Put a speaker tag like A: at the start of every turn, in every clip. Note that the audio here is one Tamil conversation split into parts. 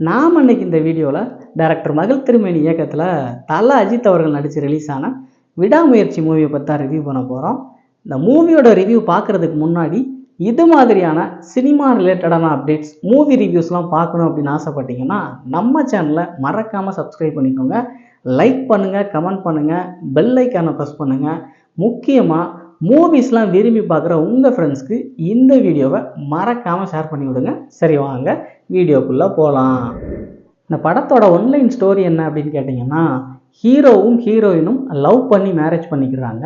A: நாம் அன்னைக்கு இந்த வீடியோவில் டைரக்டர் மகள் திருமேனி இயக்கத்தில் தல அஜித் அவர்கள் நடித்து ரிலீஸ் ஆன விடாமுயற்சி மூவியை பற்றி தான் ரிவ்யூ பண்ண போகிறோம். இந்த மூவியோட ரிவ்யூ பார்க்குறதுக்கு முன்னாடி இது மாதிரியான சினிமா ரிலேட்டடான அப்டேட்ஸ், மூவி ரிவ்யூஸ்லாம் பார்க்கணும் அப்படின்னு ஆசைப்பட்டீங்கன்னா நம்ம சேனலை மறக்காமல் சப்ஸ்கிரைப் பண்ணிக்கோங்க. லைக் பண்ணுங்கள், கமெண்ட் பண்ணுங்கள், பெல் ஐக்கானை ப்ரெஸ் பண்ணுங்கள். முக்கியமாக மூவிஸ்லாம் விரும்பி பார்க்குற உங்கள் ஃப்ரெண்ட்ஸ்க்கு இந்த வீடியோவை மறக்காமல் ஷேர் பண்ணி விடுங்க. சரி, வாங்க வீடியோக்குள்ளே போகலாம். இந்த படத்தோட ஒன்லைன் ஸ்டோரி என்ன அப்படின்னு கேட்டிங்கன்னா, ஹீரோவும் ஹீரோயினும் லவ் பண்ணி மேரேஜ் பண்ணிக்கிறாங்க.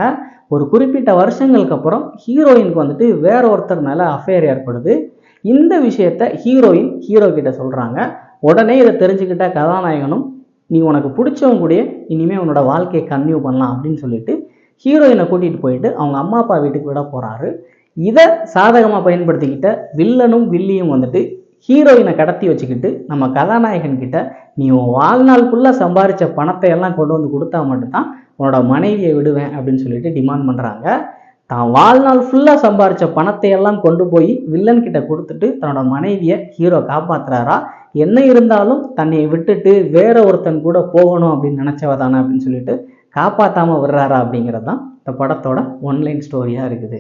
A: ஒரு குறிப்பிட்ட வருஷங்களுக்கு அப்புறம் ஹீரோயினுக்கு வந்துட்டு வேற ஒருத்தர் மேலே அஃபேர் ஏற்படுது. இந்த விஷயத்த ஹீரோயின் ஹீரோ கிட்ட சொல்கிறாங்க. உடனே இதை தெரிஞ்சுக்கிட்ட கதாநாயகனும், நீ உனக்கு பிடிச்சவங்க கூட இனிமேல் உன்னோட வாழ்க்கையை கன்டினியூ பண்ணலாம் அப்படின்னு சொல்லிட்டு ஹீரோயினை கூட்டிகிட்டு போயிட்டு அவங்க அம்மா அப்பா வீட்டுக்கு விட போகிறாரு. இதை சாதகமாக பயன்படுத்திக்கிட்ட வில்லனும் வில்லியும் வந்துட்டு ஹீரோயினை கடத்தி வச்சுக்கிட்டு நம்ம கதாநாயகன் கிட்ட, நீ உன் வாழ்நாள் ஃபுல்லாக சம்பாதிச்ச பணத்தை எல்லாம் கொண்டு வந்து கொடுத்தா மட்டும்தான் உன்னோட மனைவியை விடுவேன் அப்படின்னு சொல்லிட்டு டிமாண்ட் பண்ணுறாங்க. தான் வாழ்நாள் ஃபுல்லாக சம்பாதிச்ச பணத்தை எல்லாம் கொண்டு போய் வில்லன் கிட்ட கொடுத்துட்டு தன்னோட மனைவியை ஹீரோ காப்பாற்றுறாரா, என்ன இருந்தாலும் தன்னை விட்டுட்டு வேற ஒருத்தன் கூட போகணும் அப்படின்னு நினச்சவ தானே அப்படின்னு சொல்லிட்டு காப்பாற்றாமல் விடுறாரா அப்படிங்கிறது தான் இந்த படத்தோட ஒன்லைன் ஸ்டோரியாக இருக்குது.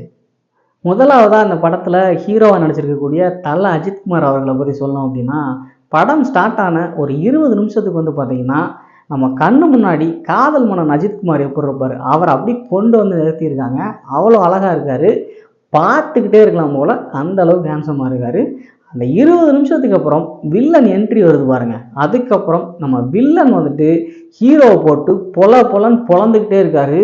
A: முதலாவதாக இந்த படத்தில் ஹீரோவாக நடிச்சிருக்கக்கூடிய தல அஜித்குமார் அவர்களை பற்றி சொல்லணும் அப்படின்னா, படம் ஸ்டார்ட் ஆன ஒரு 20 நிமிஷத்துக்கு வந்து பார்த்திங்கன்னா நம்ம கண்ணு முன்னாடி காதல் மன்னன் அஜித்குமார் எப்படி இருப்பார், அவரை அப்படி கொண்டு வந்து நிறுத்தியிருக்காங்க. அவ்வளோ அழகாக இருக்கார், பார்த்துக்கிட்டே இருக்கலாம் போல், அந்த அளவுக்கு ஹேண்ட்ஸமாக இருக்கார். அந்த 20 நிமிஷத்துக்கு அப்புறம் வில்லன் என்ட்ரி வருது பாருங்க. அதுக்கப்புறம் நம்ம வில்லன் வந்துட்டு ஹீரோவை போட்டு பொலன்னு பொழந்துக்கிட்டே இருக்காரு.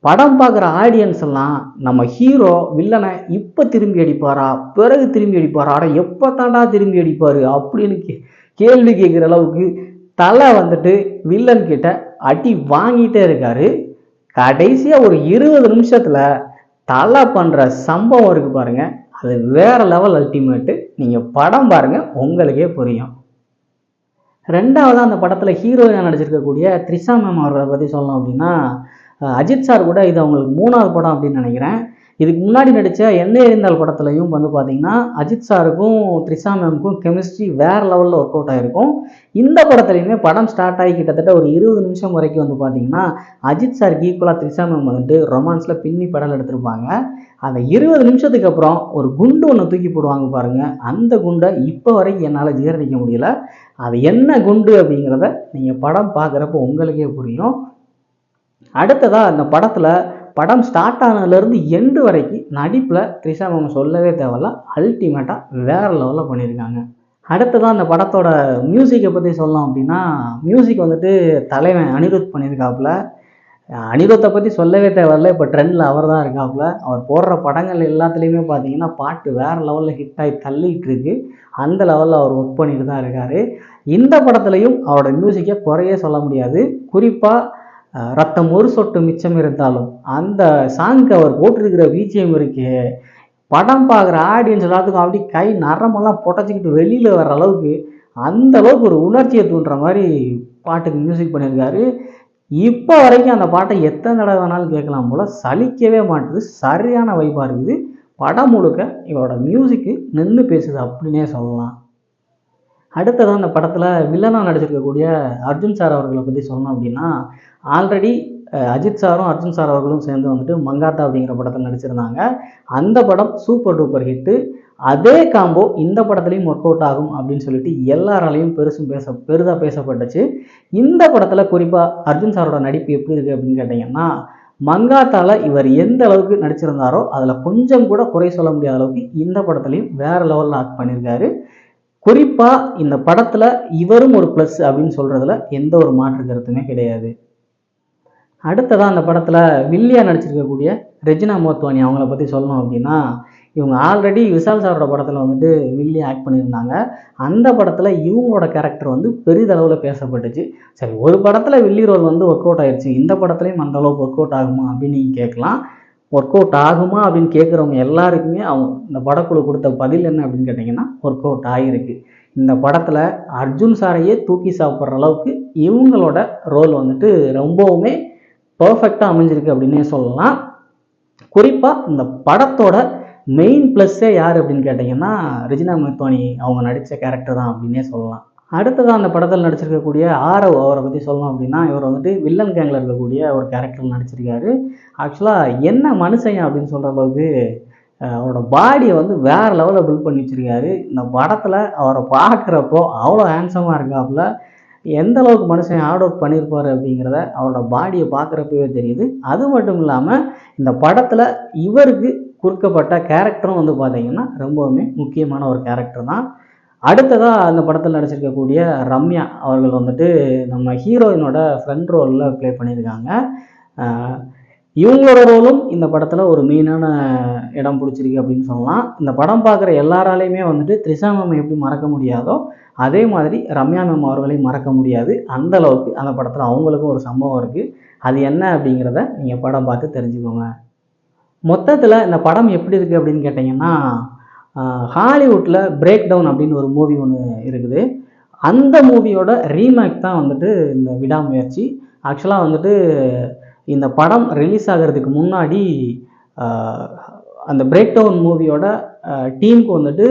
A: படம் பார்க்குற ஆடியன்ஸ் எல்லாம் நம்ம ஹீரோ வில்லனை இப்போ திரும்பி அடிப்பாரா, பிறகு திரும்பி அடிப்பாரா, அட எப்போ தாண்டா திரும்பி அடிப்பார் அப்படின்னு கேள்வி கேட்குற அளவுக்கு தலை வந்துட்டு வில்லன் கிட்ட அடி வாங்கிட்டே இருக்காரு. கடைசியாக ஒரு 20 நிமிஷத்தில் தலை பண்ணுற சம்பவம் இருக்கு பாருங்க, அது வேற லெவல் அல்டிமேட்டு. நீங்கள் படம் பாருங்க, உங்களுக்கே புரியும். ரெண்டாவதாக அந்த படத்தில் ஹீரோயினாக நடிச்சிருக்கக்கூடிய த்ரிஷா மேம் அவர்களை பற்றி சொல்லணும் அப்படின்னா, அஜித் சார் கூட இது அவங்களுக்கு 3வது படம் அப்படின்னு நினைக்கிறேன். இதுக்கு முன்னாடி நடித்த என்ன எறிந்தால் படத்துலையும் வந்து பார்த்திங்கன்னா அஜித் சாருக்கும் த்ரிஷா மேமுக்கும் கெமிஸ்ட்ரி வேறு லெவலில் ஒர்க் அவுட் ஆகிருக்கும். இந்த படத்துலையுமே படம் ஸ்டார்ட் ஆகி கிட்டத்தட்ட ஒரு 20 நிமிஷம் வரைக்கும் வந்து பார்த்திங்கன்னா அஜித் சாருக்கு ஈக்குவலாக த்ரிஷா மேம் வந்துட்டு ரொமான்ஸில் பின்னி படம் எடுத்திருப்பாங்க. அந்த 20 நிமிஷத்துக்கு அப்புறம் ஒரு குண்டு ஒன்று தூக்கி போடுவாங்க பாருங்கள், அந்த குண்டை இப்போ வரைக்கும் என்னால் ஜீரணிக்க முடியல. அது என்ன குண்டு அப்படிங்கிறத நீங்கள் படம் பார்க்குறப்போ உங்களுக்கே புரியும். அடுத்ததாக அந்த படத்தில் படம் ஸ்டார்ட் ஆனதுலேருந்து எண்டு வரைக்கும் நடிப்பில் த்ரிஷா மேம் சொல்லவே தேவையில்ல, அல்டிமேட்டாக வேறு லெவலில் பண்ணியிருக்காங்க. அடுத்ததான் அந்த படத்தோட மியூசிக்கை பற்றி சொல்லலாம் அப்படின்னா, மியூசிக் வந்துட்டு தலைவன் அனிருத் பண்ணியிருக்காப்புல. அனிருத்தை பற்றி சொல்லவே தேவையில்ல, இப்போ ட்ரெண்டில் அவர் தான் இருக்காப்புல. அவர் போடுற படங்கள் எல்லாத்துலேயுமே பார்த்தீங்கன்னா பாட்டு வேறு லெவலில் ஹிட் ஆகி தள்ளிகிட்டு இருக்கு. அந்த லெவலில் அவர் ஒர்க் பண்ணிட்டு தான் இருக்கார். இந்த படத்துலையும் அவரோட மியூசிக்கை குறையே சொல்ல முடியாது. குறிப்பாக ரத்தம் ஒரு சொட்டு மிச்சம் இருந்தாலும் அந்த சாங்க்கு அவர் போட்டிருக்கிற பிஜிஎம் இருக்கு, படம் பார்க்குற ஆடியன்ஸ் எல்லாத்துக்கும் அப்படி கை நரம்பெல்லாம் புடச்சிக்கிட்டு வெளியில் வர்ற அளவுக்கு, அந்த அளவுக்கு ஒரு உணர்ச்சியை தூண்டுற மாதிரி பாட்டுக்கு மியூசிக் பண்ணியிருக்காரு. இப்போ வரைக்கும் அந்த பாட்டை எத்தனை தடவை வேணாலும் கேட்கலாம் போல், சலிக்கவே மாட்டுது. சரியான வைப்பாக இருக்குது. படம் முழுக்க இவரோட மியூசிக்கு நின்று பேசுது அப்படின்னே சொல்லலாம். அடுத்ததான் அந்த படத்தில் வில்லனாக நடிச்சிருக்கக்கூடிய அர்ஜுன் சார் அவர்களை பற்றி சொல்லணும் அப்படின்னா, ஆல்ரெடி அஜித் சாரும் அர்ஜுன் சார் அவர்களும் சேர்ந்து வந்துட்டு மங்காத்தா அப்படிங்கிற படத்தில் நடிச்சிருந்தாங்க. அந்த படம் சூப்பர் டூப்பர் ஹிட்டு. அதே காம்போ இந்த படத்துலையும் ஒர்க் அவுட் ஆகும் அப்படின்னு சொல்லிட்டு எல்லாராலையும் பெரிதாக பேசப்பட்டுச்சு. இந்த படத்தில் குறிப்பாக அர்ஜுன் சாரோட நடிப்பு எப்படி இருக்குது அப்படின்னு கேட்டிங்கன்னா, மங்காத்தால இவர் எந்த அளவுக்கு நடிச்சிருந்தாரோ அதில் கொஞ்சம் கூட குறை சொல்ல முடியாத அளவுக்கு இந்த படத்துலையும் வேறு லெவலில் ஆக்ட் பண்ணியிருக்காரு. குறிப்பாக இந்த படத்தில் இவரும் ஒரு ப்ளஸ் அப்படின்னு சொல்கிறதுல எந்த ஒரு மாற்று கருத்துமே கிடையாது. அடுத்ததான் அந்த படத்தில் வில்லியாக நடிச்சிருக்கக்கூடிய ரெஜினா மோத்வானி அவங்கள பற்றி சொல்லணும் அப்படின்னா, இவங்க ஆல்ரெடி விஷால் சாரோட படத்தில் வந்துட்டு வில்லியாக ஆக்ட் பண்ணியிருந்தாங்க. அந்த படத்தில் இவங்களோட கேரக்டர் வந்து பெரிதளவில் பேசப்பட்டுச்சு. சரி, ஒரு படத்தில் வில்லி ரோல் வந்து ஒர்க் அவுட் ஆயிடுச்சு, இந்த படத்துலையும் அந்த அளவுக்கு ஒர்க் அவுட் ஆகுமா அப்படின்னு நீங்கள் கேட்கலாம். ஒர்க் அவுட் ஆகுமா அப்படின்னு கேட்குறவங்க எல்லாருக்குமே அவங்க இந்த படக்குழு கொடுத்த பதில் என்ன அப்படின்னு கேட்டிங்கன்னா, ஒர்க் அவுட் ஆகிருக்கு. இந்த படத்தில் அர்ஜுன் சாரையே தூக்கி சாப்பிட்ற அளவுக்கு இவங்களோட ரோல் வந்துட்டு ரொம்பவுமே பர்ஃபெக்டாக அமைஞ்சிருக்கு அப்படின்னே சொல்லலாம். குறிப்பாக இந்த படத்தோட மெயின் ப்ளஸ்ஸே யார் அப்படின்னு கேட்டிங்கன்னா, ரெஜினா மோத்வானி அவங்க நடித்த கேரக்டர் தான் அப்படின்னே சொல்லலாம். அடுத்ததாக அந்த படத்தில் நடிச்சிருக்கக்கூடிய ஆரவ் அவரை பற்றி சொல்லணும் அப்படின்னா, இவர் வந்துட்டு வில்லன் கேங்கில் இருக்கக்கூடிய ஒரு கேரக்டர் நடிச்சிருக்காரு. ஆக்சுவலாக என்ன மனுஷன் அப்படின்னு சொல்கிற அளவுக்கு அவரோட பாடியை வந்து வேறு லெவலில் பில்ட் பண்ணி வச்சுருக்காரு. இந்த படத்தில் அவரை பார்க்குறப்போ அவ்வளோ ஹேண்ட்ஸமாக இருக்காப்புல. எந்த அளவுக்கு மனுஷன் ஹார்ட் ஒர்க் பண்ணியிருப்பார் அப்படிங்கிறத அவரோட பாடியை பார்க்குறப்பவே தெரியுது. அது மட்டும் இல்லாமல் இந்த படத்தில் இவருக்கு கொடுக்கப்பட்ட கேரக்டரும் வந்து பார்த்திங்கன்னா ரொம்பவுமே முக்கியமான ஒரு கேரக்டர் தான். அடுத்ததாக அந்த படத்தில் நடிச்சிருக்கக்கூடிய ரம்யா அவர்கள் வந்துட்டு நம்ம ஹீரோயினோட ஃப்ரெண்ட் ரோலில் ப்ளே பண்ணியிருக்காங்க. இவங்களோட ரோலும் இந்த படத்தில் ஒரு மெயினான இடம் பிடிச்சிருக்கு அப்படின்னு சொல்லலாம். இந்த படம் பார்க்குற எல்லாராலையுமே வந்துட்டு த்ரிஷா மேம் எப்படி மறக்க முடியாதோ அதே மாதிரி ரம்யா மேம் அவர்களையும் மறக்க முடியாது. அந்த அளவுக்கு அந்த படத்தில் அவங்களுக்கும் ஒரு சம்பவம் இருக்குது. அது என்ன அப்படிங்கிறத நீங்கள் படம் பார்த்து தெரிஞ்சுக்கோங்க. மொத்தத்தில் இந்த படம் எப்படி இருக்குது அப்படின்னு கேட்டிங்கன்னா, ஹாலிவுட்டில் பிரேக் டவுன் அப்படின்னு ஒரு மூவி ஒன்று இருக்குது. அந்த மூவியோட ரீமேக் தான் வந்துட்டு இந்த விடாமுயற்சி. ஆக்சுவலாக வந்துட்டு இந்த படம் ரிலீஸ் ஆகிறதுக்கு முன்னாடி அந்த பிரேக் டவுன் மூவியோட டீமுக்கு வந்துட்டு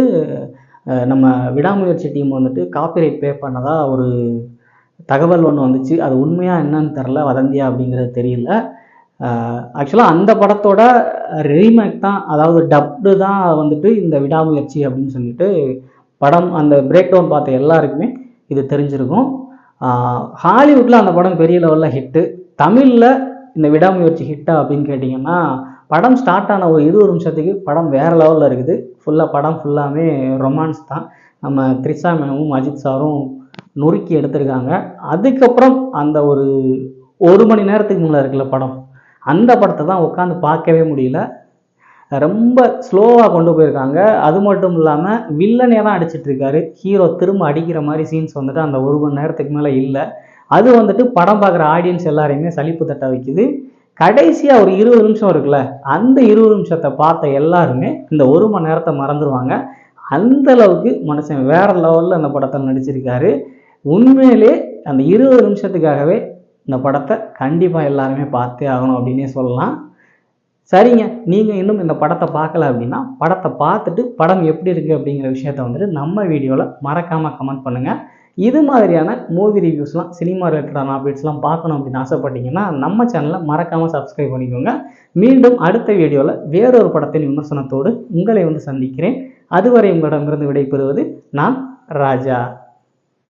A: நம்ம விடாமுயற்சி டீம் வந்துட்டு காப்பிரைட் பே பண்ணதா ஒரு தகவல் ஒன்று வந்துச்சு. அது உண்மையாக என்னன்னு தெரில, வதந்தியா அப்படிங்கிறது தெரியல. ஆக்சுவலாக அந்த படத்தோட ரீமேக் தான், அதாவது டப்டு தான் வந்துட்டு இந்த விடாமுயற்சி அப்படின்னு சொல்லிட்டு படம் அந்த பிரேக் டவுன் பார்த்த எல்லாருக்குமே இது தெரிஞ்சிருக்கும். ஹாலிவுட்டில் அந்த படம் பெரிய லெவலில் ஹிட்டு. தமிழில் இந்த விடாமுயற்சி ஹிட்டா அப்படின்னு கேட்டிங்கன்னா, படம் ஸ்டார்ட் ஆன ஒரு 20 நிமிஷத்துக்கு படம் வேறு லெவலில் இருக்குது. படம் ஃபுல்லாமே ரொமான்ஸ் தான். நம்ம த்ரிஷா மேமும் அஜித் சாரும் நொறுக்கி எடுத்திருக்காங்க. அதுக்கப்புறம் அந்த ஒரு மணி நேரத்துக்கு முன்னே இருக்குல்ல படம், அந்த படத்தை தான் உட்காந்து பார்க்கவே முடியல. ரொம்ப ஸ்லோவாக கொண்டு போயிருக்காங்க. அது மட்டும் இல்லாமல் வில்லனே தான் அடிச்சிட்ருக்காரு. ஹீரோ திரும்ப அடிக்கிற மாதிரி சீன்ஸ் வந்துட்டு அந்த 1 மணி நேரத்துக்கு மேலே இல்லை. அது வந்துட்டு படம் பார்க்குற ஆடியன்ஸ் எல்லாரையுமே சலிப்பு தட்ட வைக்குது. கடைசியாக ஒரு 20 நிமிஷம் இருக்குல்ல, அந்த 20 நிமிஷத்தை பார்த்த எல்லாருமே இந்த 1 மணி நேரத்தை மறந்துடுவாங்க. அந்த அளவுக்கு மனுஷன் வேறு லெவலில் அந்த படத்தை நடிச்சிருக்காரு. உண்மையிலே அந்த 20 நிமிஷத்துக்காகவே இந்த படத்தை கண்டிப்பாக எல்லாருமே பார்த்தே ஆகணும் அப்படின்னே சொல்லலாம். சரிங்க, நீங்கள் இன்னும் இந்த படத்தை பார்க்கல அப்படின்னா படத்தை பார்த்துட்டு படம் எப்படி இருக்குது அப்படிங்கிற விஷயத்த வந்துட்டு நம்ம வீடியோவில் மறக்காமல் கமெண்ட் பண்ணுங்கள். இது மாதிரியான மூவி ரிவ்யூஸ்லாம், சினிமா ரிலேட்டடான அப்டேட்ஸ்லாம் பார்க்கணும் அப்படின்னு ஆசைப்பட்டீங்கன்னா நம்ம சேனலை மறக்காமல் சப்ஸ்கிரைப் பண்ணிக்கோங்க. மீண்டும் அடுத்த வீடியோவில் வேறொரு படத்தின் விமர்சனத்தோடு உங்களை வந்து சந்திக்கிறேன். அதுவரை உங்களிடமிருந்து விடைபெறுவது நான் ராஜா.